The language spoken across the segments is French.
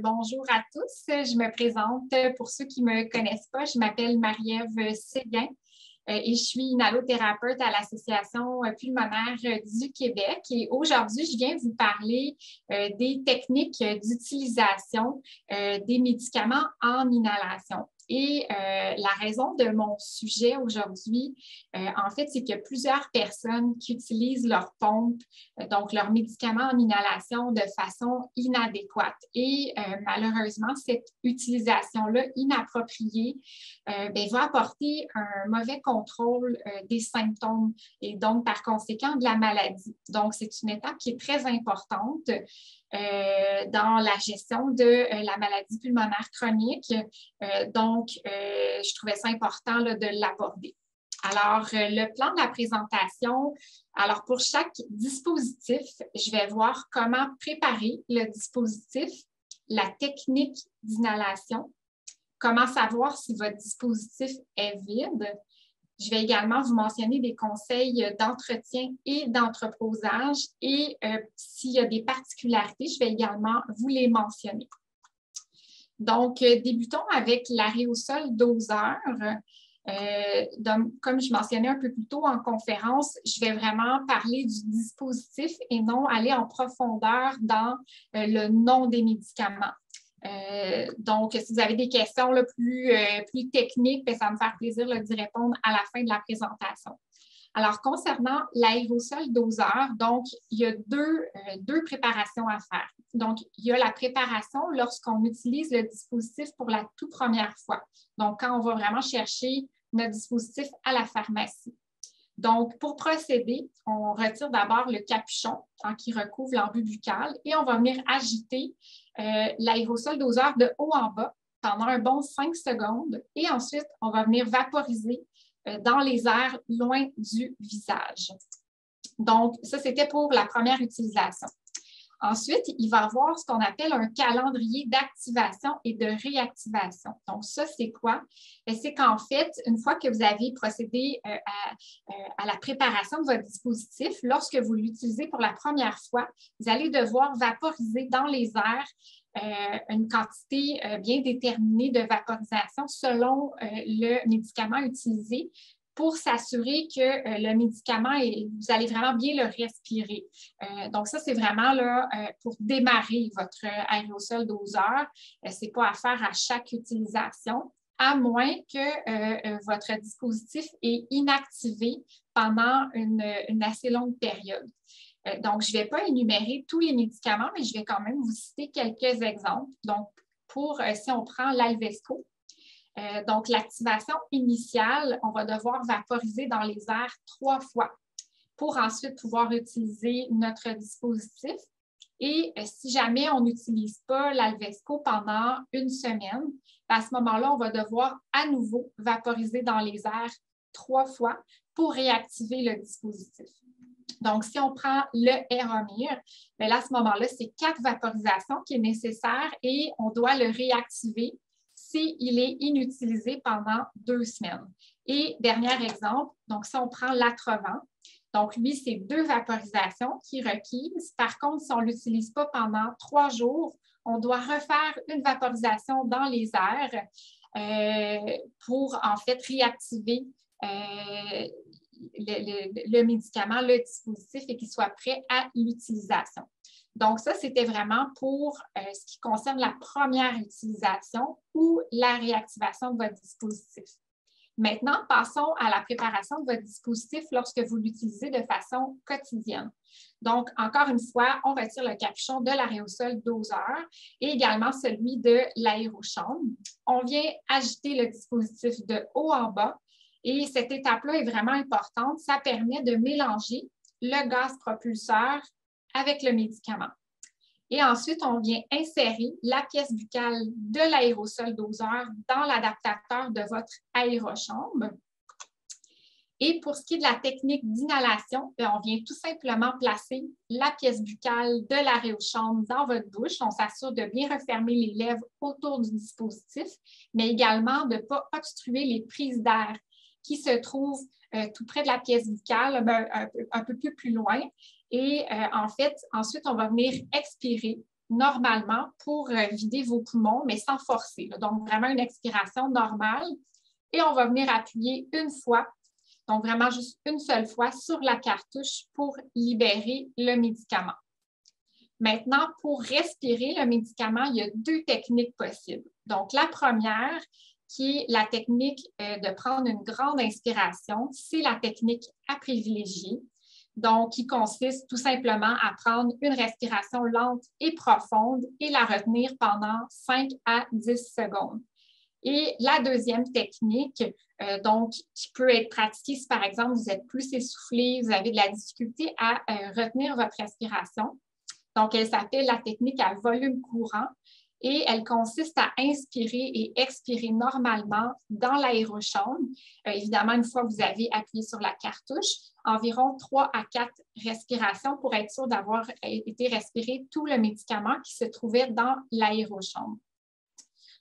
Bonjour à tous. Je me présente pour ceux qui ne me connaissent pas. Je m'appelle Marie-Ève Séguin et je suis inhalothérapeute à l'Association pulmonaire du Québec. Et aujourd'hui, je viens vous parler des techniques d'utilisation des médicaments en inhalation. Et la raison de mon sujet aujourd'hui, en fait, c'est qu'il y a plusieurs personnes qui utilisent leur pompe, donc leurs médicaments en inhalation de façon inadéquate. Et malheureusement, cette utilisation-là inappropriée va apporter un mauvais contrôle des symptômes et donc, par conséquent, de la maladie. Donc, c'est une étape qui est très importante dans la gestion de la maladie pulmonaire chronique. Je trouvais ça important là, de l'aborder. Alors, le plan de la présentation, alors pour chaque dispositif, je vais voir comment préparer le dispositif, la technique d'inhalation, comment savoir si votre dispositif est vide. Je vais également vous mentionner des conseils d'entretien et d'entreposage et s'il y a des particularités, je vais également vous les mentionner. Donc, débutons avec l'aérosol doseur. Comme je mentionnais un peu plus tôt en conférence, je vais vraiment parler du dispositif et non aller en profondeur dans le nom des médicaments. Donc, si vous avez des questions là, plus techniques, ça va me faire plaisir là, d'y répondre à la fin de la présentation. Alors, concernant l'aérosol doseur, donc, il y a deux préparations à faire. Donc, il y a la préparation lorsqu'on utilise le dispositif pour la toute première fois. Donc, quand on va vraiment chercher notre dispositif à la pharmacie. Donc, pour procéder, on retire d'abord le capuchon qui recouvre l'embut buccal et on va venir agiter l'aérosol doseur de haut en bas pendant un bon 5 secondes et ensuite, on va venir vaporiser dans les airs loin du visage. Donc, ça, c'était pour la première utilisation. Ensuite, il va y avoir ce qu'on appelle un calendrier d'activation et de réactivation. Donc, ça, c'est quoi? C'est qu'en fait, une fois que vous avez procédé à la préparation de votre dispositif, lorsque vous l'utilisez pour la première fois, vous allez devoir vaporiser dans les airs une quantité bien déterminée de vaporisation selon le médicament utilisé pour s'assurer que le médicament, vous allez vraiment bien le respirer. Donc, ça, c'est vraiment là, pour démarrer votre aérosol doseur. Ce n'est pas à faire à chaque utilisation, à moins que votre dispositif est inactivé pendant une assez longue période. Donc, je ne vais pas énumérer tous les médicaments, mais je vais quand même vous citer quelques exemples. Donc, si on prend l'Alvesco, donc, l'activation initiale, on va devoir vaporiser dans les airs 3 fois pour ensuite pouvoir utiliser notre dispositif. Et si jamais on n'utilise pas l'Alvesco pendant une semaine, à ce moment-là, on va devoir à nouveau vaporiser dans les airs 3 fois pour réactiver le dispositif. Donc, si on prend le Airomir, là, à ce moment-là, c'est 4 vaporisations qui est nécessaire et on doit le réactiver s'il est inutilisé pendant 2 semaines. Et dernier exemple, donc si on prend l'Atrovent, donc lui, c'est 2 vaporisations qui est requise. Par contre, si on ne l'utilise pas pendant 3 jours, on doit refaire une vaporisation dans les airs pour en fait réactiver le médicament, le dispositif et qu'il soit prêt à l'utilisation. Donc, ça, c'était vraiment pour ce qui concerne la première utilisation ou la réactivation de votre dispositif. Maintenant, passons à la préparation de votre dispositif lorsque vous l'utilisez de façon quotidienne. Donc, encore une fois, on retire le capuchon de l'aérosol doseur et également celui de l'aérochambre. On vient agiter le dispositif de haut en bas et cette étape-là est vraiment importante. Ça permet de mélanger le gaz propulseur avec le médicament. Et ensuite, on vient insérer la pièce buccale de l'aérosol doseur dans l'adaptateur de votre aérochambre. Et pour ce qui est de la technique d'inhalation, on vient tout simplement placer la pièce buccale de l'aérochambre dans votre bouche. On s'assure de bien refermer les lèvres autour du dispositif, mais également de ne pas obstruer les prises d'air qui se trouvent tout près de la pièce buccale, un peu plus loin. Et en fait, ensuite, on va venir expirer normalement pour vider vos poumons, mais sans forcer. Là. Donc, vraiment une expiration normale. Et on va venir appuyer une fois, donc vraiment juste une seule fois sur la cartouche pour libérer le médicament. Maintenant, pour respirer le médicament, il y a 2 techniques possibles. Donc, la première, qui est la technique de prendre une grande inspiration, c'est la technique à privilégier. Donc, qui consiste tout simplement à prendre une respiration lente et profonde et la retenir pendant 5 à 10 secondes. Et la deuxième technique, donc, qui peut être pratiquée si, par exemple, vous êtes plus essoufflé, vous avez de la difficulté à retenir votre respiration. Donc, elle s'appelle la technique à volume courant et elle consiste à inspirer et expirer normalement dans l'aérochambre. Évidemment, une fois que vous avez appuyé sur la cartouche, environ 3 à 4 respirations pour être sûr d'avoir été respiré tout le médicament qui se trouvait dans l'aérochambre.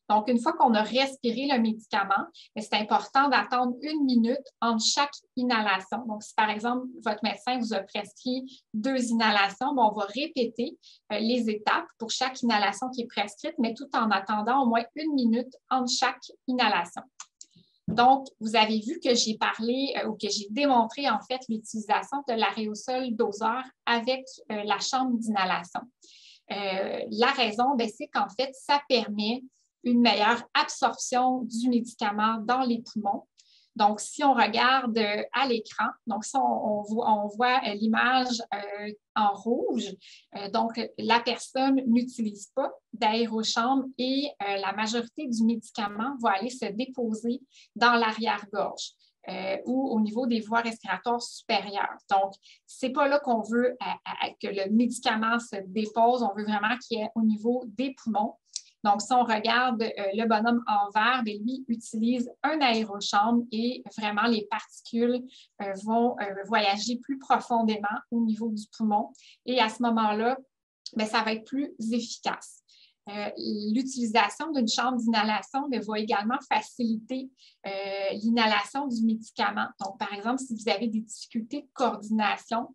Donc, une fois qu'on a respiré le médicament, c'est important d'attendre 1 minute entre chaque inhalation. Donc, si par exemple, votre médecin vous a prescrit 2 inhalations, on va répéter les étapes pour chaque inhalation qui est prescrite, mais tout en attendant au moins 1 minute entre chaque inhalation. Donc, vous avez vu que j'ai parlé ou que j'ai démontré en fait l'utilisation de l'aérosol doseur avec la chambre d'inhalation. La raison, c'est qu'en fait, ça permet une meilleure absorption du médicament dans les poumons. Donc, si on regarde à l'écran, donc si on voit l'image en rouge, donc la personne n'utilise pas d'aérochambre et la majorité du médicament va aller se déposer dans l'arrière-gorge. Ou au niveau des voies respiratoires supérieures. Donc, ce n'est pas là qu'on veut que le médicament se dépose, on veut vraiment qu'il y ait au niveau des poumons. Donc, si on regarde le bonhomme en vert, lui utilise un aérochambre et vraiment les particules vont voyager plus profondément au niveau du poumon. Et à ce moment-là, ça va être plus efficace. L'utilisation d'une chambre d'inhalation va également faciliter l'inhalation du médicament. Donc, par exemple, si vous avez des difficultés de coordination,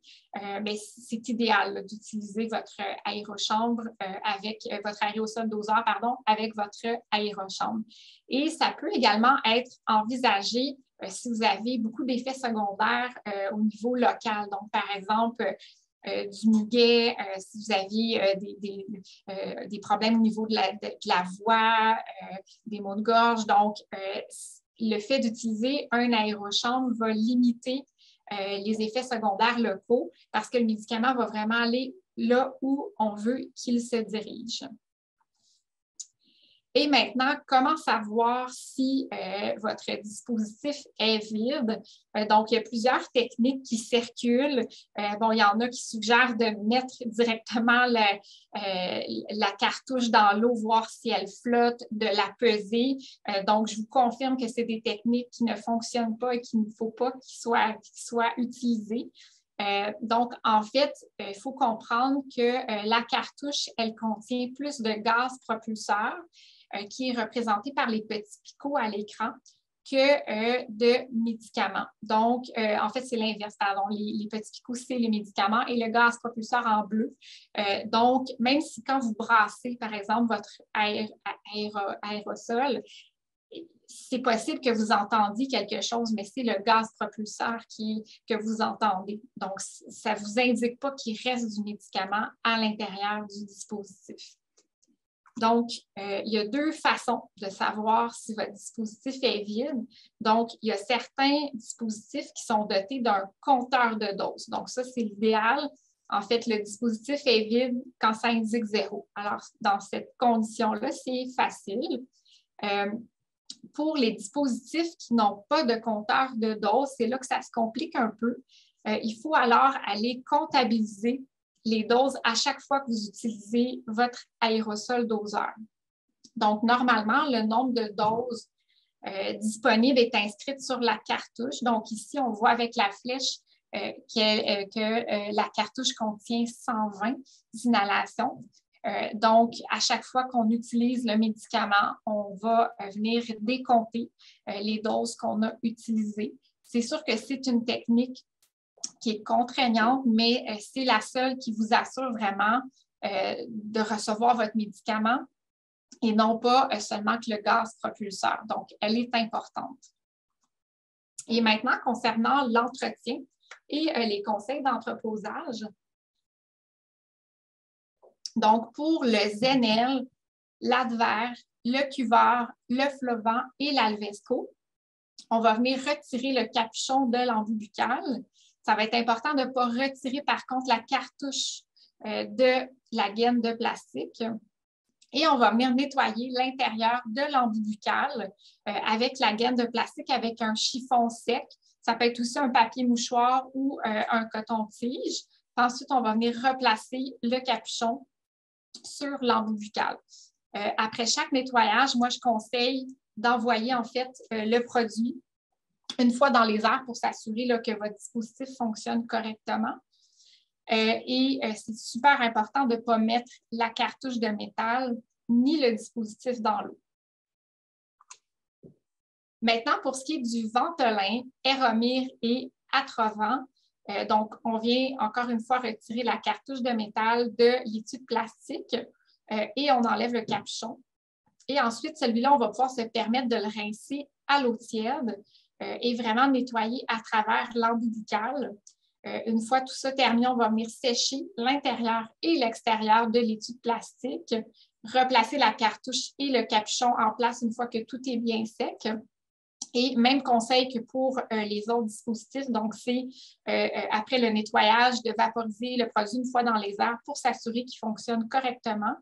c'est idéal d'utiliser votre aérochambre avec votre aérosol doseur, avec votre aérochambre. Et ça peut également être envisagé si vous avez beaucoup d'effets secondaires au niveau local. Donc, par exemple, du muguet, si vous aviez des problèmes au niveau de la voix, des maux de gorge. Donc, le fait d'utiliser un aérochambre va limiter les effets secondaires locaux parce que le médicament va vraiment aller là où on veut qu'il se dirige. Et maintenant, comment savoir si votre dispositif est vide? Donc, il y a plusieurs techniques qui circulent. Il y en a qui suggèrent de mettre directement la cartouche dans l'eau, voir si elle flotte, de la peser. Donc, je vous confirme que c'est des techniques qui ne fonctionnent pas et qu'il ne faut pas qu'ils soient utilisées. Donc, en fait, il faut comprendre que la cartouche, elle contient plus de gaz propulseur qui est représenté par les petits picots à l'écran que de médicaments. Donc, en fait, c'est l'inverse. Pardon. Les petits picots, c'est les médicaments et le gaz propulseur en bleu. Donc, même si quand vous brassez, par exemple, votre aérosol, c'est possible que vous entendiez quelque chose, mais c'est le gaz propulseur que vous entendez. Donc, ça ne vous indique pas qu'il reste du médicament à l'intérieur du dispositif. Donc, il y a 2 façons de savoir si votre dispositif est vide. Donc, il y a certains dispositifs qui sont dotés d'un compteur de dose. Donc, ça, c'est l'idéal. En fait, le dispositif est vide quand ça indique 0. Alors, dans cette condition-là, c'est facile. Pour les dispositifs qui n'ont pas de compteur de dose, c'est là que ça se complique un peu. Il faut alors aller comptabiliser les doses à chaque fois que vous utilisez votre aérosol doseur. Donc, normalement, le nombre de doses disponibles est inscrit sur la cartouche. Donc, ici, on voit avec la flèche que la cartouche contient 120 inhalations. Donc, à chaque fois qu'on utilise le médicament, on va venir décompter les doses qu'on a utilisées. C'est sûr que c'est une technique qui est contraignante, mais c'est la seule qui vous assure vraiment de recevoir votre médicament et non pas seulement que le gaz propulseur. Donc, elle est importante. Et maintenant, concernant l'entretien et les conseils d'entreposage. Donc, pour le Zenel, l'Advair, le Cuvert, le Flovent et l'Alvesco, on va venir retirer le capuchon de l'embout buccal. Ça va être important de ne pas retirer, par contre, la cartouche de la gaine de plastique. Et on va venir nettoyer l'intérieur de l'embout buccal avec la gaine de plastique avec un chiffon sec. Ça peut être aussi un papier mouchoir ou un coton-tige. Ensuite, on va venir replacer le capuchon sur l'embout buccal. Après chaque nettoyage, moi, je conseille d'envoyer en fait le produit une fois dans les airs pour s'assurer que votre dispositif fonctionne correctement. C'est super important de ne pas mettre la cartouche de métal ni le dispositif dans l'eau. Maintenant, pour ce qui est du Ventolin, Aéromir et Atrovent, donc on vient encore une fois retirer la cartouche de métal de l'étui plastique et on enlève le capuchon. Et ensuite, celui-là, on va pouvoir se permettre de le rincer à l'eau tiède et vraiment nettoyer à travers l'embout buccal. Une fois tout ça terminé, on va venir sécher l'intérieur et l'extérieur de l'étui plastique, replacer la cartouche et le capuchon en place une fois que tout est bien sec. Et même conseil que pour les autres dispositifs, donc c'est après le nettoyage de vaporiser le produit une fois dans les airs pour s'assurer qu'il fonctionne correctement.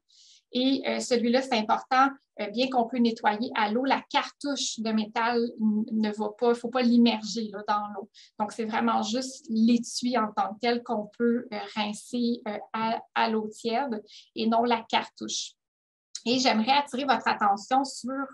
Et celui-là, c'est important, bien qu'on peut nettoyer à l'eau, la cartouche de métal ne va pas, il ne faut pas l'immerger dans l'eau. Donc, c'est vraiment juste l'étui en tant que tel qu'on peut rincer à l'eau tiède et non la cartouche. Et j'aimerais attirer votre attention sur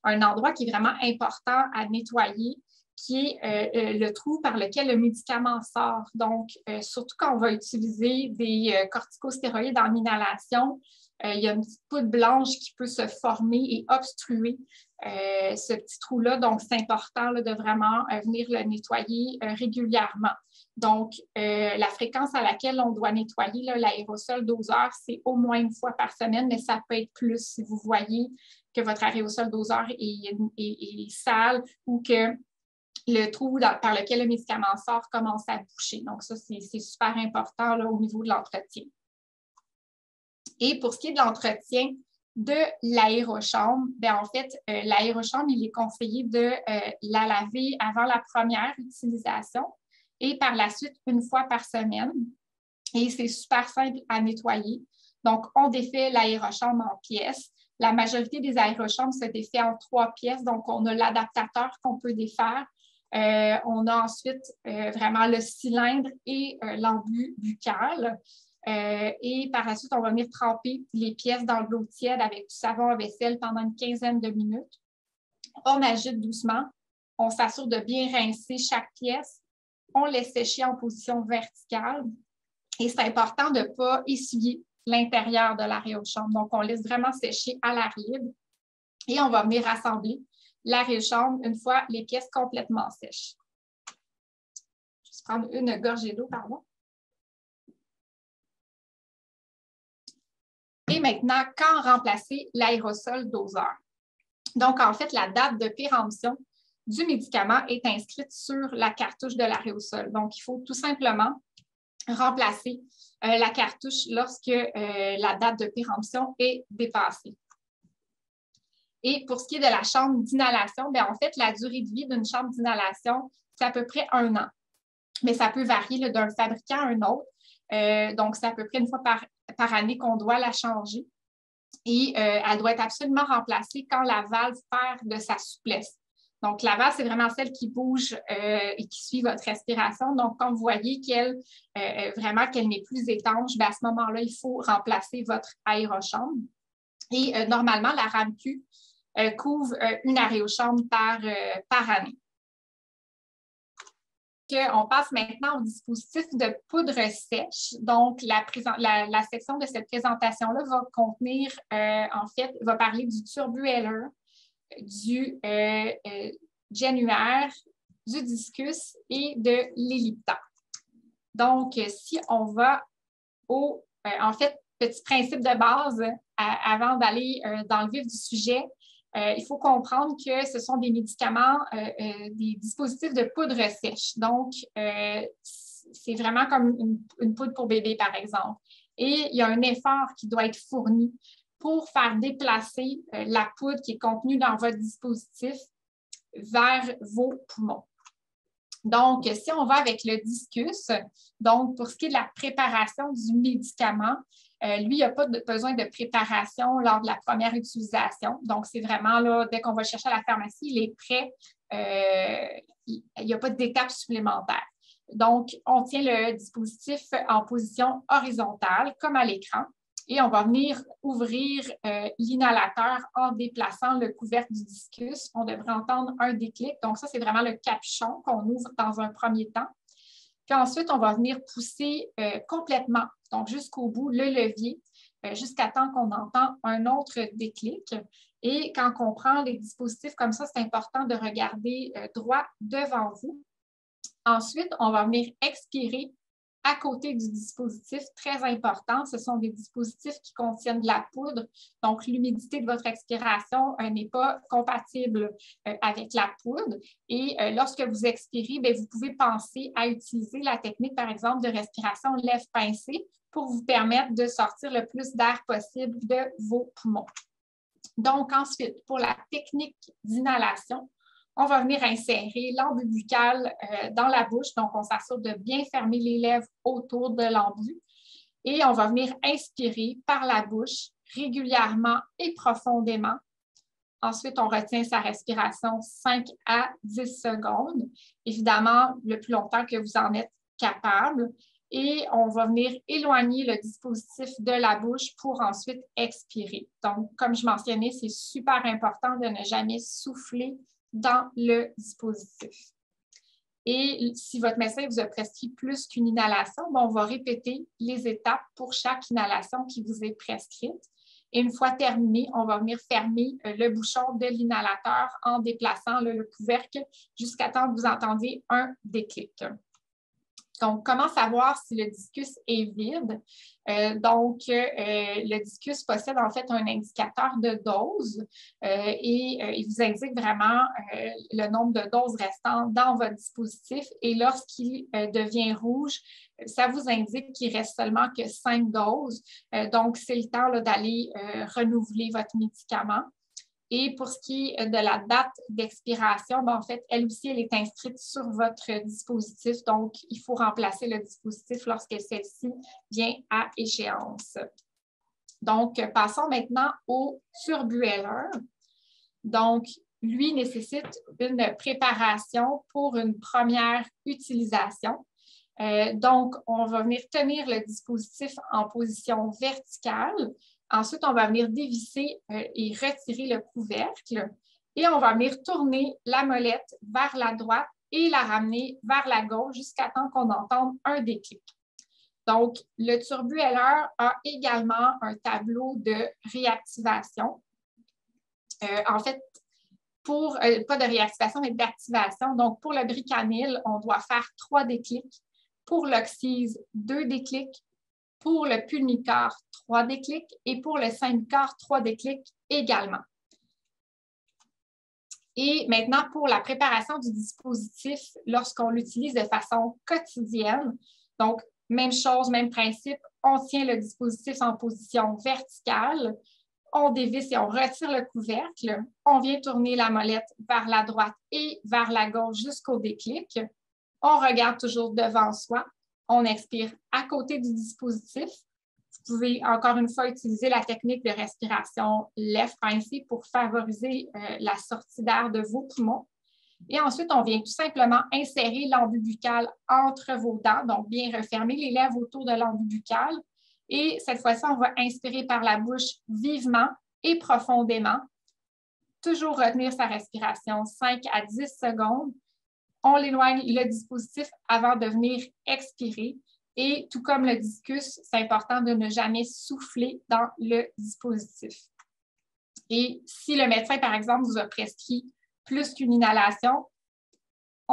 un endroit qui est vraiment important à nettoyer, qui est le trou par lequel le médicament sort. Donc, surtout quand on va utiliser des corticostéroïdes en inhalation, il y a une petite poudre blanche qui peut se former et obstruer ce petit trou-là. Donc, c'est important là, de vraiment venir le nettoyer régulièrement. Donc, la fréquence à laquelle on doit nettoyer l'aérosol doseur, c'est au moins une fois par semaine, mais ça peut être plus si vous voyez que votre aérosol doseur est sale ou que le trou par lequel le médicament sort commence à boucher. Donc, ça, c'est super important là, au niveau de l'entretien. Et pour ce qui est de l'entretien de l'aérochambre, en fait, l'aérochambre, il est conseillé de la laver avant la première utilisation et par la suite, une fois par semaine. Et c'est super simple à nettoyer. Donc, on défait l'aérochambre en pièces. La majorité des aérochambres se défait en 3 pièces. Donc, on a l'adaptateur qu'on peut défaire. On a ensuite vraiment le cylindre et l'embout buccal. Et par la suite, on va venir tremper les pièces dans l'eau tiède avec du savon à vaisselle pendant une quinzaine de minutes. On agite doucement. On s'assure de bien rincer chaque pièce. On laisse sécher en position verticale. Et c'est important de ne pas essuyer l'intérieur de l'aérochambre. Donc, on laisse vraiment sécher à l'air libre. Et on va venir rassembler l'aérochambre une fois les pièces complètement sèches. Je vais prendre une gorgée d'eau, pardon. Et maintenant, quand remplacer l'aérosol doseur? Donc, en fait, la date de péremption du médicament est inscrite sur la cartouche de l'aérosol. Donc, il faut tout simplement remplacer la cartouche lorsque la date de péremption est dépassée. Et pour ce qui est de la chambre d'inhalation, en fait, la durée de vie d'une chambre d'inhalation, c'est à peu près 1 an. Mais ça peut varier d'un fabricant à un autre. Donc, c'est à peu près une fois par année qu'on doit la changer. Et elle doit être absolument remplacée quand la valve perd de sa souplesse. Donc, la valve, c'est vraiment celle qui bouge et qui suit votre respiration. Donc, quand vous voyez qu'elle n'est plus étanche, à ce moment-là, il faut remplacer votre aérochambre. Et normalement, la RAMQ couvre une aérochambre par année. On passe maintenant au dispositif de poudre sèche. Donc, la section de cette présentation-là va contenir, va parler du Turbueller, du Genuaire, du Discus et de l'Ellipta. Donc, si on va petit principe de base avant d'aller dans le vif du sujet. Il faut comprendre que ce sont des médicaments, des dispositifs de poudre sèche. Donc, c'est vraiment comme une poudre pour bébé, par exemple. Et il y a un effort qui doit être fourni pour faire déplacer la poudre qui est contenue dans votre dispositif vers vos poumons. Donc, si on va avec le discus, donc pour ce qui est de la préparation du médicament, lui, il n'y a pas besoin de préparation lors de la première utilisation. Donc, c'est vraiment là, dès qu'on va le chercher à la pharmacie, il est prêt. Il n'y a pas d'étape supplémentaire. Donc, on tient le dispositif en position horizontale, comme à l'écran, et on va venir ouvrir l'inhalateur en déplaçant le couvercle du discus. On devrait entendre un déclic. Donc, ça, c'est vraiment le capuchon qu'on ouvre dans un premier temps. Puis ensuite, on va venir pousser complètement, donc jusqu'au bout, le levier, jusqu'à temps qu'on entend un autre déclic. Et quand on prend les dispositifs comme ça, c'est important de regarder droit devant vous. Ensuite, on va venir expirer à côté du dispositif. Très important, ce sont des dispositifs qui contiennent de la poudre. Donc, l'humidité de votre expiration n'est pas compatible avec la poudre. Et lorsque vous expirez, bien, vous pouvez penser à utiliser la technique, par exemple, de respiration lèvres pincées pour vous permettre de sortir le plus d'air possible de vos poumons. Donc, ensuite, pour la technique d'inhalation, on va venir insérer l'embuis buccal dans la bouche. Donc, on s'assure de bien fermer les lèvres autour de l'embuis. Et on va venir inspirer par la bouche régulièrement et profondément. Ensuite, on retient sa respiration 5 à 10 secondes. Évidemment, le plus longtemps que vous en êtes capable. Et on va venir éloigner le dispositif de la bouche pour ensuite expirer. Donc, comme je mentionnais, c'est super important de ne jamais souffler dans le dispositif. Et si votre médecin vous a prescrit plus qu'une inhalation, on va répéter les étapes pour chaque inhalation qui vous est prescrite. Et une fois terminé, on va venir fermer le bouchon de l'inhalateur en déplaçant le couvercle jusqu'à temps que vous entendiez un déclic. Donc, comment savoir si le discus est vide? Le discus possède en fait un indicateur de dose et il vous indique vraiment le nombre de doses restantes dans votre dispositif. Et lorsqu'il devient rouge, ça vous indique qu'il reste seulement que 5 doses. Donc, c'est le temps d'aller renouveler votre médicament. Et pour ce qui est de la date d'expiration, en fait, elle aussi, elle est inscrite sur votre dispositif. Donc, il faut remplacer le dispositif lorsque celle-ci vient à échéance. Donc, passons maintenant au turbuelleur. Donc, lui nécessite une préparation pour une première utilisation. Donc, on va venir tenir le dispositif en position verticale. Ensuite, on va venir dévisser et retirer le couvercle et on va venir tourner la molette vers la droite et la ramener vers la gauche jusqu'à temps qu'on entende un déclic. Donc, le turbuelleur a également un tableau de réactivation. En fait, pas de réactivation, mais d'activation. Donc, pour le Bricanil, on doit faire 3 déclics. Pour l'Oxyse, 2 déclics. Pour le Pulmicort, 3 déclics et pour le Symbicort, 3 déclics également. Et maintenant, pour la préparation du dispositif, lorsqu'on l'utilise de façon quotidienne, donc même chose, même principe, on tient le dispositif en position verticale, on dévisse et on retire le couvercle, on vient tourner la molette vers la droite et vers la gauche jusqu'au déclic, on regarde toujours devant soi. On expire à côté du dispositif. Vous pouvez encore une fois utiliser la technique de respiration lèvres pincées pour favoriser la sortie d'air de vos poumons. Et ensuite, on vient tout simplement insérer l'embuis buccal entre vos dents, donc bien refermer les lèvres autour de l'embuis buccal. Et cette fois-ci, on va inspirer par la bouche vivement et profondément. Toujours retenir sa respiration 5 à 10 secondes. On éloigne le dispositif avant de venir expirer. Et tout comme le discus, c'est important de ne jamais souffler dans le dispositif. Et si le médecin, par exemple, vous a prescrit plus qu'une inhalation,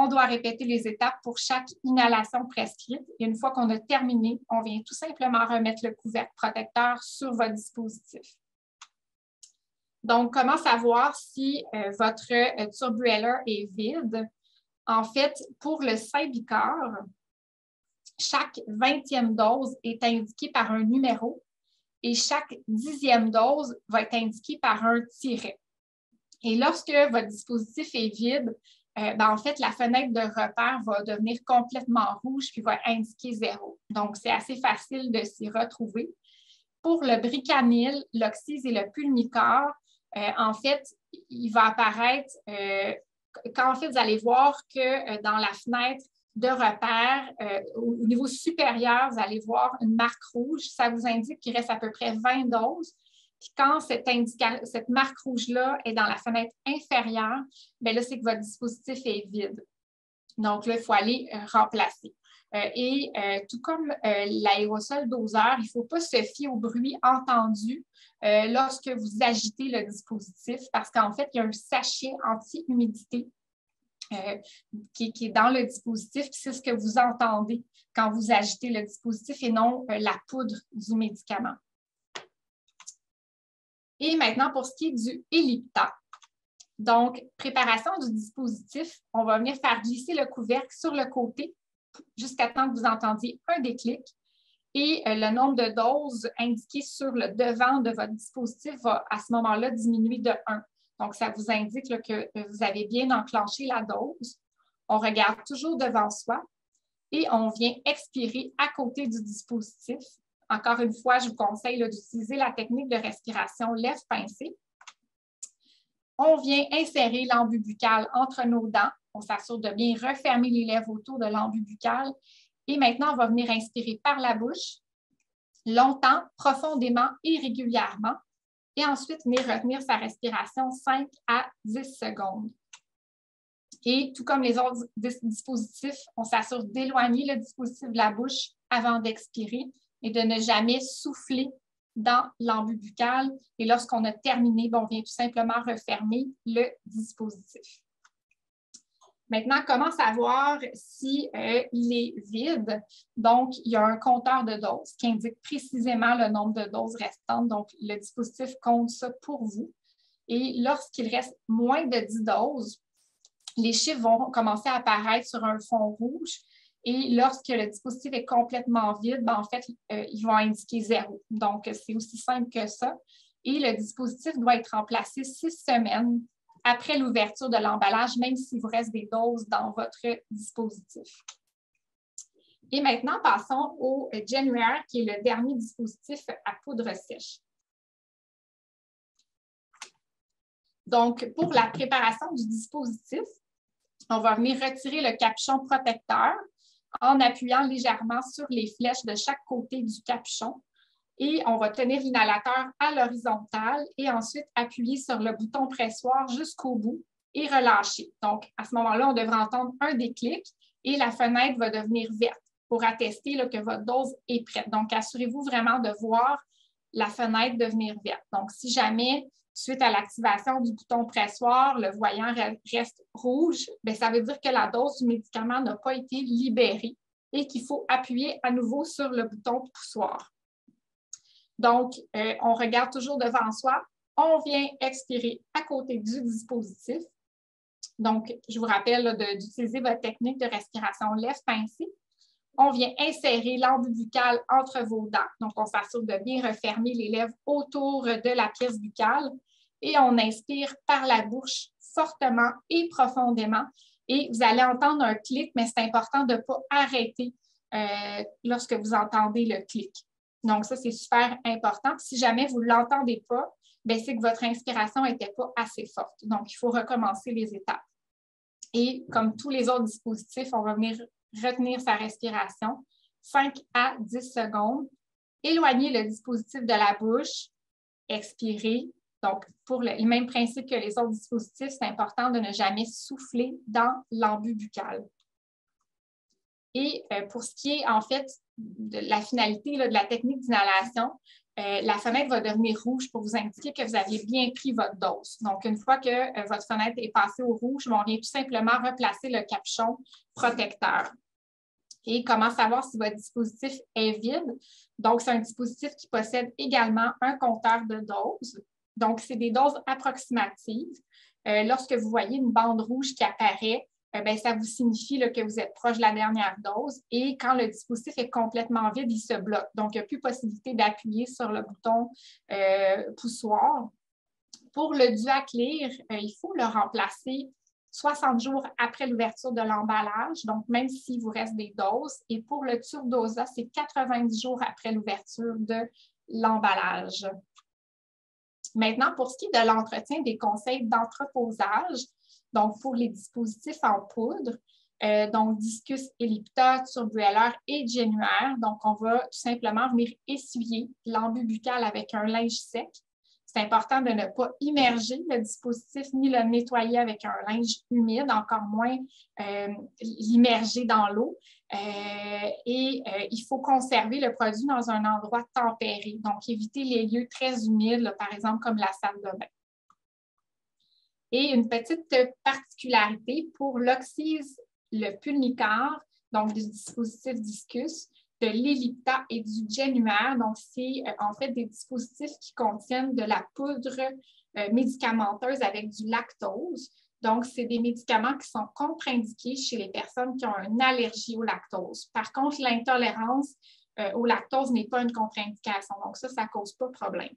On doit répéter les étapes pour chaque inhalation prescrite. Et une fois qu'on a terminé, on vient tout simplement remettre le couvercle protecteur sur votre dispositif. Donc, comment savoir si votre turbueller est vide? En fait, pour le Symbicort, chaque 20e dose est indiquée par un numéro et chaque 10e dose va être indiquée par un tiret. Et lorsque votre dispositif est vide, en fait, la fenêtre de repère va devenir complètement rouge puis va indiquer 0. Donc, c'est assez facile de s'y retrouver. Pour le Bricanyl, l'Oxyze et le Pulmicort, en fait, il va apparaître, quand en fait, vous allez voir que dans la fenêtre de repère, au niveau supérieur, vous allez voir une marque rouge. Ça vous indique qu'il reste à peu près 20 doses. Puis quand cette marque rouge-là est dans la fenêtre inférieure, bien là, c'est que votre dispositif est vide. Donc là, il faut aller remplacer. Tout comme l'aérosol doseur, il ne faut pas se fier au bruit entendu lorsque vous agitez le dispositif parce qu'en fait, il y a un sachet anti-humidité qui est dans le dispositif. C'est ce que vous entendez quand vous agitez le dispositif et non la poudre du médicament. Et maintenant, pour ce qui est du Ellipta. Donc, préparation du dispositif, on va venir faire glisser le couvercle sur le côté jusqu'à temps que vous entendiez un déclic. Et le nombre de doses indiqué sur le devant de votre dispositif va à ce moment-là diminuer de 1. Donc, ça vous indique là, que vous avez bien enclenché la dose. On regarde toujours devant soi et on vient expirer à côté du dispositif. Encore une fois, je vous conseille d'utiliser la technique de respiration lèvres pincées. On vient insérer l'embuis buccal entre nos dents. On s'assure de bien refermer les lèvres autour de l'embuis buccal. Et maintenant, on va venir inspirer par la bouche, longtemps, profondément et régulièrement. Et ensuite, venir retenir sa respiration 5 à 10 secondes. Et tout comme les autres dispositifs, on s'assure d'éloigner le dispositif de la bouche avant d'expirer et de ne jamais souffler dans l'embuis buccal. Et lorsqu'on a terminé, on vient tout simplement refermer le dispositif. Maintenant, comment savoir si il est vide? Donc, il y a un compteur de doses qui indique précisément le nombre de doses restantes. Donc, le dispositif compte ça pour vous. Et lorsqu'il reste moins de 10 doses, les chiffres vont commencer à apparaître sur un fond rouge. Et lorsque le dispositif est complètement vide, en fait, ils vont indiquer 0. Donc, c'est aussi simple que ça. Et le dispositif doit être remplacé 6 semaines après l'ouverture de l'emballage, même s'il vous reste des doses dans votre dispositif. Et maintenant, passons au Genuair, qui est le dernier dispositif à poudre sèche. Donc, pour la préparation du dispositif, on va venir retirer le capuchon protecteur en appuyant légèrement sur les flèches de chaque côté du capuchon. Et on va tenir l'inhalateur à l'horizontale et ensuite appuyer sur le bouton pressoir jusqu'au bout et relâcher. Donc, à ce moment-là, on devra entendre un déclic et la fenêtre va devenir verte pour attester là, que votre dose est prête. Donc, assurez-vous vraiment de voir la fenêtre devenir verte. Donc, si jamais, suite à l'activation du bouton pressoir, le voyant reste rouge, bien, ça veut dire que la dose du médicament n'a pas été libérée et qu'il faut appuyer à nouveau sur le bouton poussoir. Donc, on regarde toujours devant soi. On vient expirer à côté du dispositif. Donc, je vous rappelle d'utiliser votre technique de respiration lèvres pincées. On vient insérer l'embuis buccal entre vos dents. Donc, on s'assure de bien refermer les lèvres autour de la pièce buccale. Et on inspire par la bouche fortement et profondément. Et vous allez entendre un clic, mais c'est important de ne pas arrêter lorsque vous entendez le clic. Donc, ça, c'est super important. Puis, si jamais vous ne l'entendez pas, c'est que votre inspiration n'était pas assez forte. Donc, il faut recommencer les étapes. Et comme tous les autres dispositifs, on va venir retenir sa respiration 5 à 10 secondes, éloigner le dispositif de la bouche, expirer. Donc, pour le même principe que les autres dispositifs, c'est important de ne jamais souffler dans l'embuis buccal. Et pour ce qui est, en fait, de la finalité là, de la technique d'inhalation, la fenêtre va devenir rouge pour vous indiquer que vous avez bien pris votre dose. Donc, une fois que votre fenêtre est passée au rouge, on vient tout simplement replacer le capuchon protecteur. Et comment savoir si votre dispositif est vide? Donc, c'est un dispositif qui possède également un compteur de doses. Donc, c'est des doses approximatives. Lorsque vous voyez une bande rouge qui apparaît, ça vous signifie là, que vous êtes proche de la dernière dose. Et quand le dispositif est complètement vide, il se bloque. Donc, il n'y a plus possibilité d'appuyer sur le bouton poussoir. Pour le Duaclear, il faut le remplacer 60 jours après l'ouverture de l'emballage, donc même s'il vous reste des doses. Et pour le Turdosa, c'est 90 jours après l'ouverture de l'emballage. Maintenant, pour ce qui est de l'entretien des conseils d'entreposage, donc pour les dispositifs en poudre, donc Discus Ellipta, Turbueller et Genuaire, donc on va tout simplement venir essuyer l'embuts buccal avec un linge sec. C'est important de ne pas immerger le dispositif ni le nettoyer avec un linge humide, encore moins l'immerger dans l'eau. Il faut conserver le produit dans un endroit tempéré, donc éviter les lieux très humides, là, par exemple comme la salle de bain. Et une petite particularité pour l'oxyse, le pulnicar, donc du dispositif Discus, de l'Ellipta et du Genuaire. Donc, c'est en fait des dispositifs qui contiennent de la poudre médicamenteuse avec du lactose. Donc, c'est des médicaments qui sont contre-indiqués chez les personnes qui ont une allergie au lactose. Par contre, l'intolérance au lactose n'est pas une contre-indication. Donc, ça ne cause pas de problème.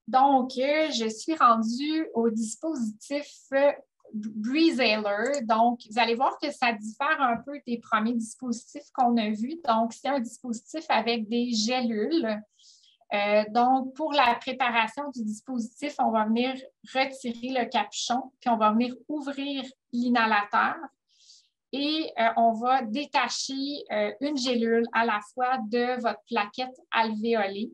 Donc, je suis rendue au dispositif Breezhaler. Donc, vous allez voir que ça diffère un peu des premiers dispositifs qu'on a vus. Donc, c'est un dispositif avec des gélules. Donc, pour la préparation du dispositif, on va venir retirer le capuchon, puis on va venir ouvrir l'inhalateur et on va détacher une gélule à la fois de votre plaquette alvéolée.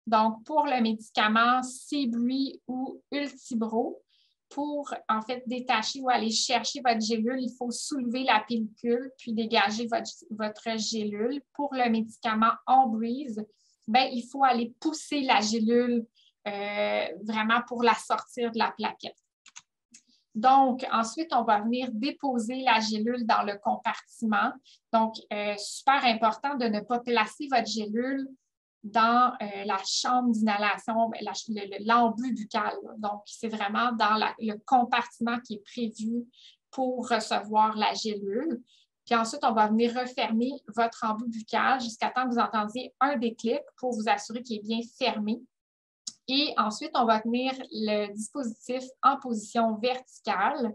Donc, pour le médicament Seebri ou Ultibro, pour en fait détacher ou aller chercher votre gélule, il faut soulever la pellicule puis dégager votre gélule. Pour le médicament OnBreeze, il faut aller pousser la gélule vraiment pour la sortir de la plaquette. Donc, ensuite, on va venir déposer la gélule dans le compartiment. Donc, super important de ne pas placer votre gélule dans la chambre d'inhalation, l'embut buccal. Donc, c'est vraiment dans le compartiment qui est prévu pour recevoir la gélule. Puis ensuite, on va venir refermer votre embout buccal jusqu'à temps que vous entendiez un déclic pour vous assurer qu'il est bien fermé. Et ensuite, on va tenir le dispositif en position verticale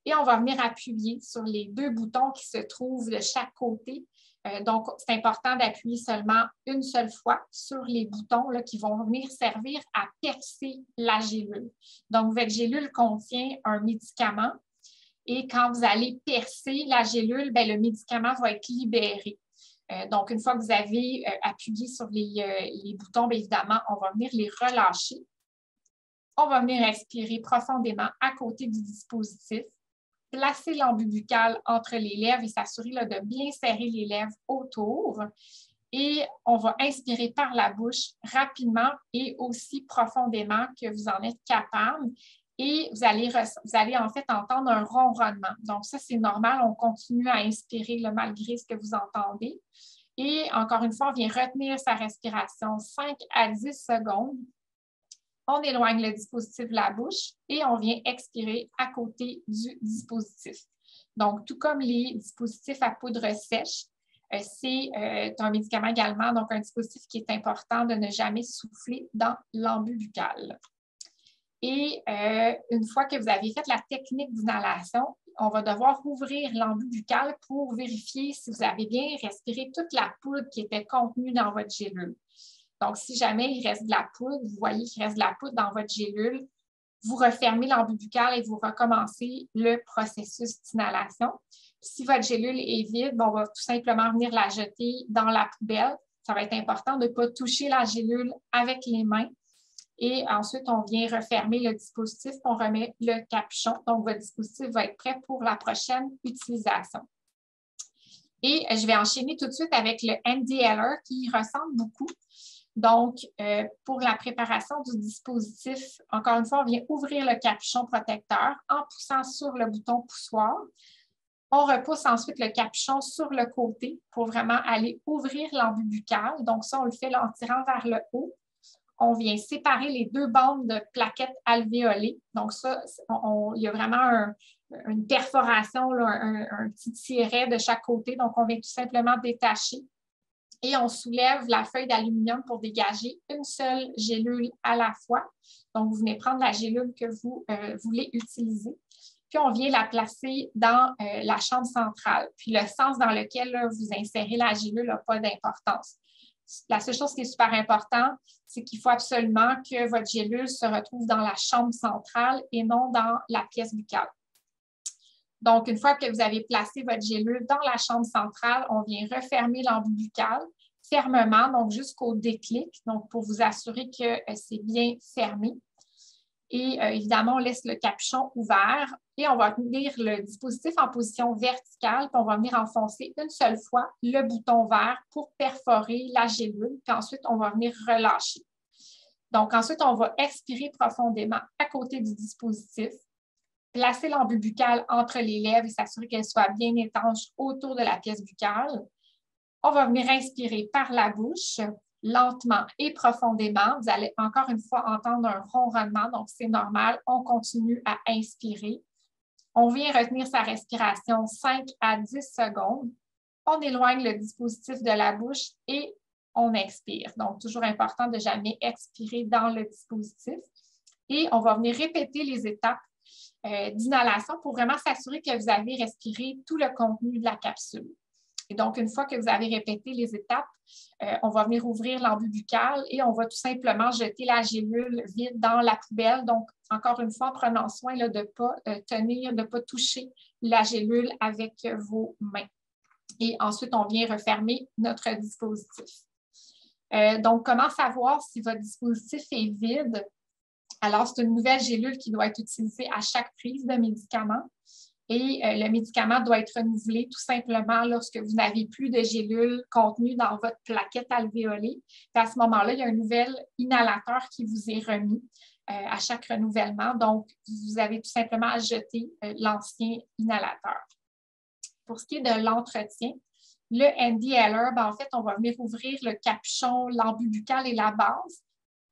et on va venir appuyer sur les deux boutons qui se trouvent de chaque côté. Donc, c'est important d'appuyer seulement une seule fois sur les boutons là, qui vont venir servir à percer la gélule. Donc, votre gélule contient un médicament et quand vous allez percer la gélule, le médicament va être libéré. Donc, une fois que vous avez appuyé sur les boutons, évidemment, on va venir les relâcher. On va venir expirer profondément à côté du dispositif. Placer l'embut buccal entre les lèvres et s'assurer de bien serrer les lèvres autour. Et on va inspirer par la bouche rapidement et aussi profondément que vous en êtes capable. Et vous allez en fait entendre un ronronnement. Donc, ça, c'est normal. On continue à inspirer malgré ce que vous entendez. Et encore une fois, on vient retenir sa respiration 5 à 10 secondes. On éloigne le dispositif de la bouche et on vient expirer à côté du dispositif. Donc, tout comme les dispositifs à poudre sèche, c'est un médicament également, donc un dispositif qui est important de ne jamais souffler dans l'embut buccal. Et une fois que vous avez fait la technique d'inhalation, on va devoir ouvrir l'embut buccal pour vérifier si vous avez bien respiré toute la poudre qui était contenue dans votre gélule. Donc, si jamais il reste de la poudre, vous voyez qu'il reste de la poudre dans votre gélule, vous refermez l'embut buccal et vous recommencez le processus d'inhalation. Si votre gélule est vide, on va tout simplement venir la jeter dans la poubelle. Ça va être important de ne pas toucher la gélule avec les mains. Et ensuite, on vient refermer le dispositif, on remet le capuchon. Donc, votre dispositif va être prêt pour la prochaine utilisation. Et je vais enchaîner tout de suite avec le NDLR qui ressemble beaucoup. Donc, pour la préparation du dispositif, encore une fois, on vient ouvrir le capuchon protecteur en poussant sur le bouton poussoir. On repousse ensuite le capuchon sur le côté pour vraiment aller ouvrir l'embuit buccal. Donc, ça, on le fait en tirant vers le haut. On vient séparer les deux bandes de plaquettes alvéolées. Donc, ça, il y a vraiment une perforation, là, un petit tiret de chaque côté. Donc, on vient tout simplement détacher. Et on soulève la feuille d'aluminium pour dégager une seule gélule à la fois. Donc, vous venez prendre la gélule que vous voulez utiliser. Puis, on vient la placer dans la chambre centrale. Puis, le sens dans lequel là, vous insérez la gélule n'a pas d'importance. La seule chose qui est super importante, c'est qu'il faut absolument que votre gélule se retrouve dans la chambre centrale et non dans la pièce buccale. Donc, une fois que vous avez placé votre gélule dans la chambre centrale, on vient refermer l'embuit buccal fermement, donc jusqu'au déclic, donc pour vous assurer que c'est bien fermé. Et évidemment, on laisse le capuchon ouvert et on va tenir le dispositif en position verticale, puis on va venir enfoncer une seule fois le bouton vert pour perforer la gélule, puis ensuite, on va venir relâcher. Donc, ensuite, on va expirer profondément à côté du dispositif, placer l'embuit buccal entre les lèvres et s'assurer qu'elle soit bien étanche autour de la pièce buccale. On va venir inspirer par la bouche, lentement et profondément. Vous allez encore une fois entendre un ronronnement, donc c'est normal. On continue à inspirer. On vient retenir sa respiration 5 à 10 secondes. On éloigne le dispositif de la bouche et on expire. Donc, toujours important de jamais expirer dans le dispositif. Et on va venir répéter les étapes d'inhalation pour vraiment s'assurer que vous avez respiré tout le contenu de la capsule. Et donc, une fois que vous avez répété les étapes, on va venir ouvrir l'embuit buccal et on va tout simplement jeter la gélule vide dans la poubelle. Donc, encore une fois, en prenant soin là, de ne pas tenir, de ne pas toucher la gélule avec vos mains. Et ensuite, on vient refermer notre dispositif. Donc, comment savoir si votre dispositif est vide? Alors, c'est une nouvelle gélule qui doit être utilisée à chaque prise de médicament. Et le médicament doit être renouvelé tout simplement lorsque vous n'avez plus de gélules contenues dans votre plaquette alvéolée. Puis à ce moment-là, il y a un nouvel inhalateur qui vous est remis à chaque renouvellement. Donc, vous avez tout simplement à jeter l'ancien inhalateur. Pour ce qui est de l'entretien, le NDLR, en fait, on va venir ouvrir le capuchon, l'embuit buccal et la base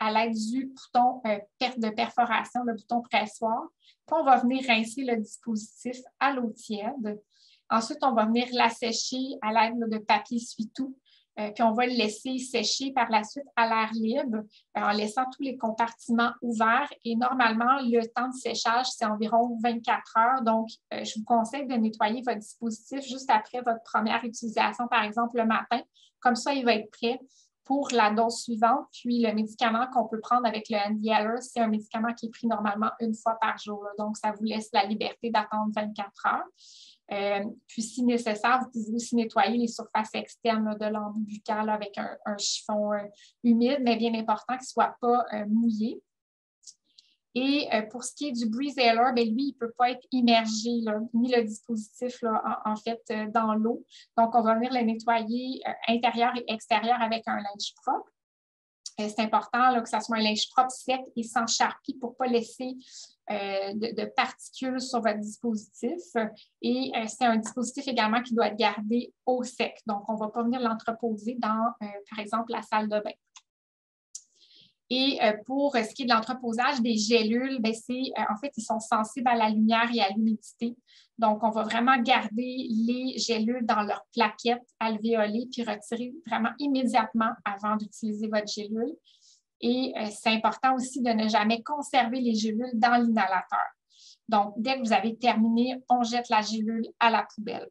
à l'aide du bouton de perforation, le bouton pressoir. Puis on va venir rincer le dispositif à l'eau tiède. Ensuite, on va venir l'assécher à l'aide de papier essuie-tout. Puis on va le laisser sécher par la suite à l'air libre en laissant tous les compartiments ouverts. Et normalement, le temps de séchage, c'est environ 24 heures. Donc, je vous conseille de nettoyer votre dispositif juste après votre première utilisation, par exemple le matin. Comme ça, il va être prêt pour la dose suivante. Puis, le médicament qu'on peut prendre avec le NDLR, c'est un médicament qui est pris normalement une fois par jour. Donc, ça vous laisse la liberté d'attendre 24 heures. Puis, si nécessaire, vous pouvez aussi nettoyer les surfaces externes de l'embuit buccal avec un chiffon humide, mais bien important qu'il ne soit pas mouillé. Et pour ce qui est du Breezhaler, lui, il ne peut pas être immergé, là, ni le dispositif là, en fait dans l'eau. Donc, on va venir le nettoyer intérieur et extérieur avec un linge propre. C'est important là, que ça soit un linge propre, sec et sans charpie pour ne pas laisser de particules sur votre dispositif. Et c'est un dispositif également qui doit être gardé au sec. Donc, on ne va pas venir l'entreposer dans, par exemple, la salle de bain. Et pour ce qui est de l'entreposage des gélules, en fait, ils sont sensibles à la lumière et à l'humidité. Donc, on va vraiment garder les gélules dans leur plaquette alvéolée puis retirer vraiment immédiatement avant d'utiliser votre gélule. Et c'est important aussi de ne jamais conserver les gélules dans l'inhalateur. Donc, dès que vous avez terminé, on jette la gélule à la poubelle.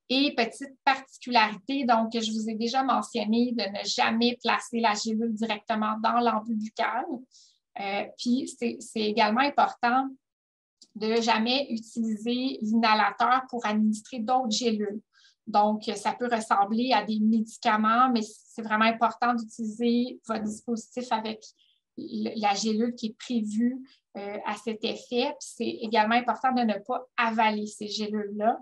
Et petite particularité, donc je vous ai déjà mentionné de ne jamais placer la gélule directement dans l'embuit buccal. Puis c'est également important de ne jamais utiliser l'inhalateur pour administrer d'autres gélules. Donc, ça peut ressembler à des médicaments, mais c'est vraiment important d'utiliser votre dispositif avec la gélule qui est prévue à cet effet. Puis c'est également important de ne pas avaler ces gélules-là.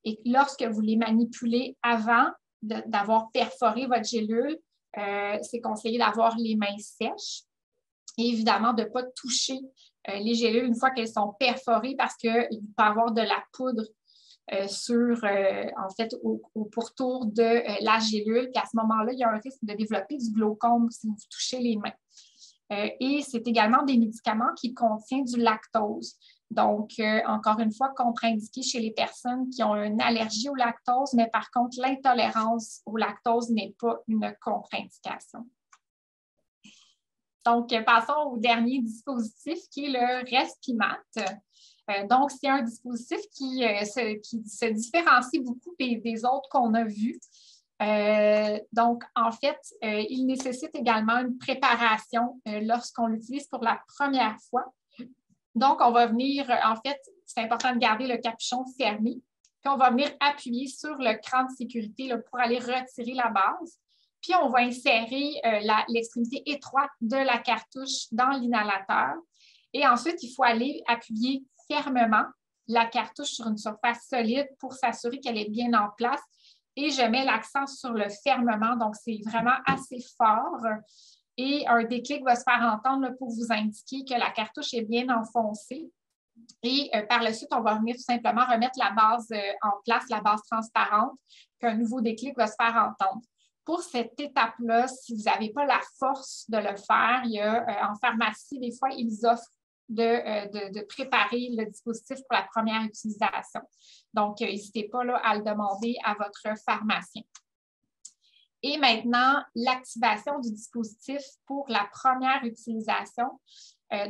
Et lorsque vous les manipulez avant d'avoir perforé votre gélule, c'est conseillé d'avoir les mains sèches et évidemment de ne pas toucher les gélules une fois qu'elles sont perforées parce qu'il peut y avoir de la poudre en fait, au pourtour de la gélule. Puis à ce moment-là, il y a un risque de développer du glaucome si vous touchez les mains. Et c'est également des médicaments qui contiennent du lactose. Donc, encore une fois, contre-indiqué chez les personnes qui ont une allergie au lactose, mais par contre, l'intolérance au lactose n'est pas une contre-indication. Donc, passons au dernier dispositif qui est le Respimat. Donc, c'est un dispositif qui se différencie beaucoup des autres qu'on a vus. Donc, en fait, il nécessite également une préparation lorsqu'on l'utilise pour la première fois. Donc, on va venir, en fait, c'est important de garder le capuchon fermé, puis on va venir appuyer sur le cran de sécurité là, pour aller retirer la base. Puis, on va insérer l'extrémité étroite de la cartouche dans l'inhalateur. Et ensuite, il faut aller appuyer fermement la cartouche sur une surface solide pour s'assurer qu'elle est bien en place. Et je mets l'accent sur le fermement, donc c'est vraiment assez fort. Et un déclic va se faire entendre là, pour vous indiquer que la cartouche est bien enfoncée. Et par la suite, on va venir tout simplement remettre la base en place, la base transparente, puis un nouveau déclic va se faire entendre. Pour cette étape-là, si vous n'avez pas la force de le faire, il y a en pharmacie, des fois, ils offrent de préparer le dispositif pour la première utilisation. Donc, n'hésitez pas là, à le demander à votre pharmacien. Et maintenant, l'activation du dispositif pour la première utilisation.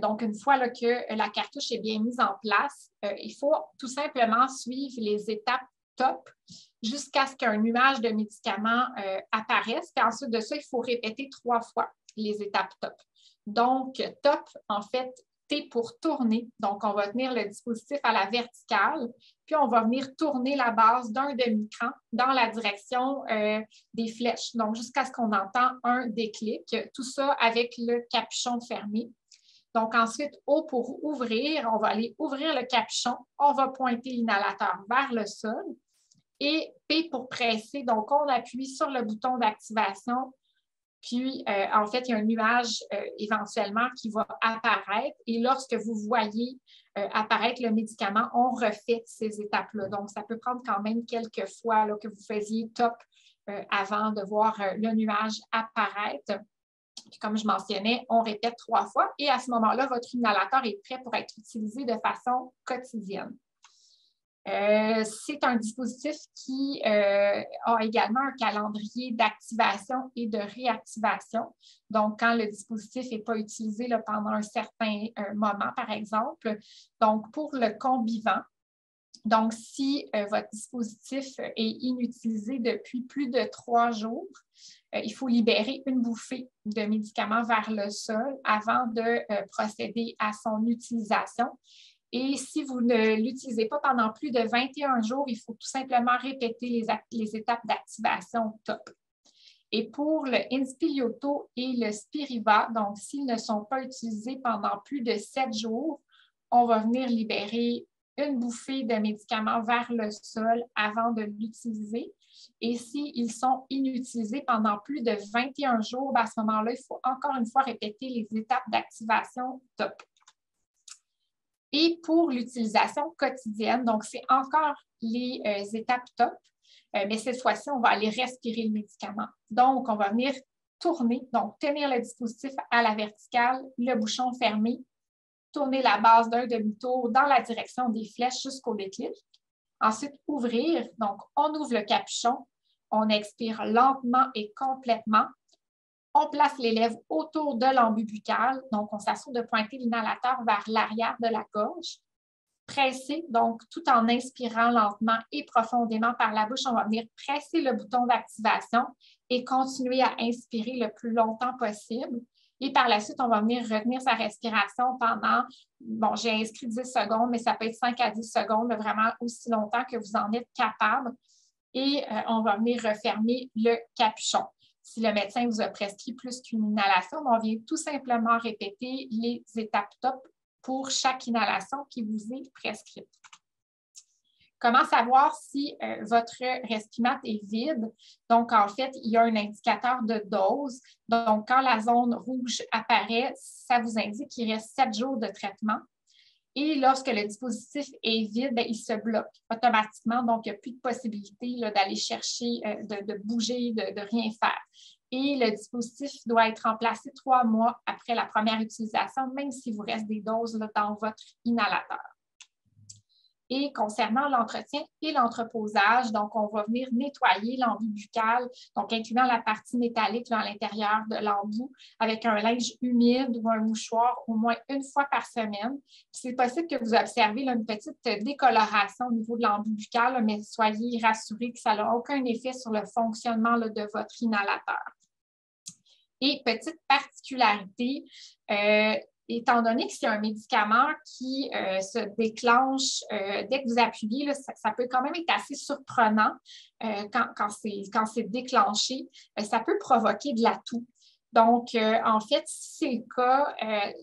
Donc, une fois là, que la cartouche est bien mise en place, il faut tout simplement suivre les étapes TOP jusqu'à ce qu'un nuage de médicaments apparaisse. Puis ensuite de ça, il faut répéter 3 fois les étapes TOP. Donc, TOP, en fait, T pour tourner. Donc, on va tenir le dispositif à la verticale, puis on va venir tourner la base d'un demi-cran dans la direction des flèches. Donc, jusqu'à ce qu'on entend un déclic. Tout ça avec le capuchon fermé. Donc, ensuite, O pour ouvrir. On va aller ouvrir le capuchon. On va pointer l'inhalateur vers le sol. Et P pour presser. Donc, on appuie sur le bouton d'activation. Puis, en fait, il y a un nuage éventuellement qui va apparaître. Et lorsque vous voyez apparaître le médicament, on refait ces étapes-là. Donc, ça peut prendre quand même quelques fois là, que vous faisiez TOP avant de voir le nuage apparaître. Puis, comme je mentionnais, on répète 3 fois. Et à ce moment-là, votre inhalateur est prêt pour être utilisé de façon quotidienne. C'est un dispositif qui a également un calendrier d'activation et de réactivation. Donc, quand le dispositif n'est pas utilisé là, pendant un certain moment, par exemple. Donc, pour le combivant, donc si votre dispositif est inutilisé depuis plus de 3 jours, il faut libérer une bouffée de médicaments vers le sol avant de procéder à son utilisation. Et si vous ne l'utilisez pas pendant plus de 21 jours, il faut tout simplement répéter les étapes d'activation TOP. Et pour le Inspiriato et le Spiriva, donc s'ils ne sont pas utilisés pendant plus de 7 jours, on va venir libérer une bouffée de médicaments vers le sol avant de l'utiliser. Et s'ils sont inutilisés pendant plus de 21 jours, à ce moment-là, il faut encore une fois répéter les étapes d'activation TOP. Et pour l'utilisation quotidienne, donc c'est encore les étapes TOP, mais cette fois-ci, on va aller respirer le médicament. Donc, on va venir tourner, donc tenir le dispositif à la verticale, le bouchon fermé, tourner la base d'un demi-tour dans la direction des flèches jusqu'au déclic. Ensuite, ouvrir, donc on ouvre le capuchon, on expire lentement et complètement. On place les lèvres autour de l'embuis buccal. Donc, on s'assure de pointer l'inhalateur vers l'arrière de la gorge. Presser, donc tout en inspirant lentement et profondément par la bouche, on va venir presser le bouton d'activation et continuer à inspirer le plus longtemps possible. Et par la suite, on va venir retenir sa respiration pendant, bon, j'ai inscrit 10 secondes, mais ça peut être 5 à 10 secondes, vraiment aussi longtemps que vous en êtes capable. Et on va venir refermer le capuchon. Si le médecin vous a prescrit plus qu'une inhalation, on vient tout simplement répéter les étapes TOP pour chaque inhalation qui vous est prescrite. Comment savoir si votre respirate est vide? Donc, en fait, il y a un indicateur de dose. Donc, quand la zone rouge apparaît, ça vous indique qu'il reste 7 jours de traitement. Et lorsque le dispositif est vide, bien, il se bloque automatiquement. Donc, il n'y a plus de possibilité d'aller chercher, de bouger, de rien faire. Et le dispositif doit être remplacé 3 mois après la première utilisation, même s'il vous reste des doses là, dans votre inhalateur. Et concernant l'entretien et l'entreposage, donc on va venir nettoyer l'embout buccal, donc incluant la partie métallique à l'intérieur de l'embout avec un linge humide ou un mouchoir au moins une fois par semaine. C'est possible que vous observez là, une petite décoloration au niveau de l'embout buccal, là, mais soyez rassurés que ça n'a aucun effet sur le fonctionnement là, de votre inhalateur. Et petite particularité, étant donné que c'est un médicament qui se déclenche dès que vous appuyez, là, ça peut quand même être assez surprenant quand c'est déclenché. Ça peut provoquer de la toux. Donc, en fait, si c'est le cas,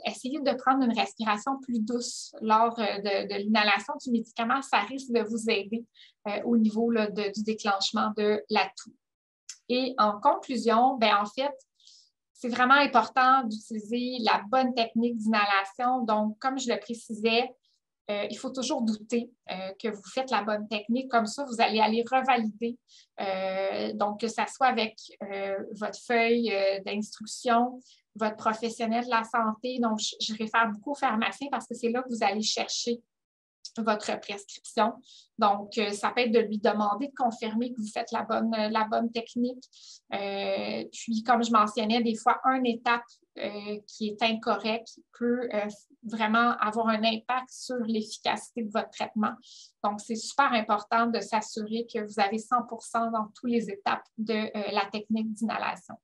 essayez de prendre une respiration plus douce lors de l'inhalation du médicament. Ça risque de vous aider au niveau là, du déclenchement de la toux. Et en conclusion, bien, en fait, c'est vraiment important d'utiliser la bonne technique d'inhalation. Donc, comme je le précisais, il faut toujours douter que vous faites la bonne technique. Comme ça, vous allez aller revalider. Donc, que ce soit avec votre feuille d'instruction, votre professionnel de la santé. Donc, je réfère beaucoup aux pharmaciens parce que c'est là que vous allez chercher votre prescription. Donc, ça peut être de lui demander de confirmer que vous faites la bonne technique. Puis, comme je mentionnais, des fois, une étape qui est incorrecte peut vraiment avoir un impact sur l'efficacité de votre traitement. Donc, c'est super important de s'assurer que vous avez 100% dans toutes les étapes de la technique d'inhalation.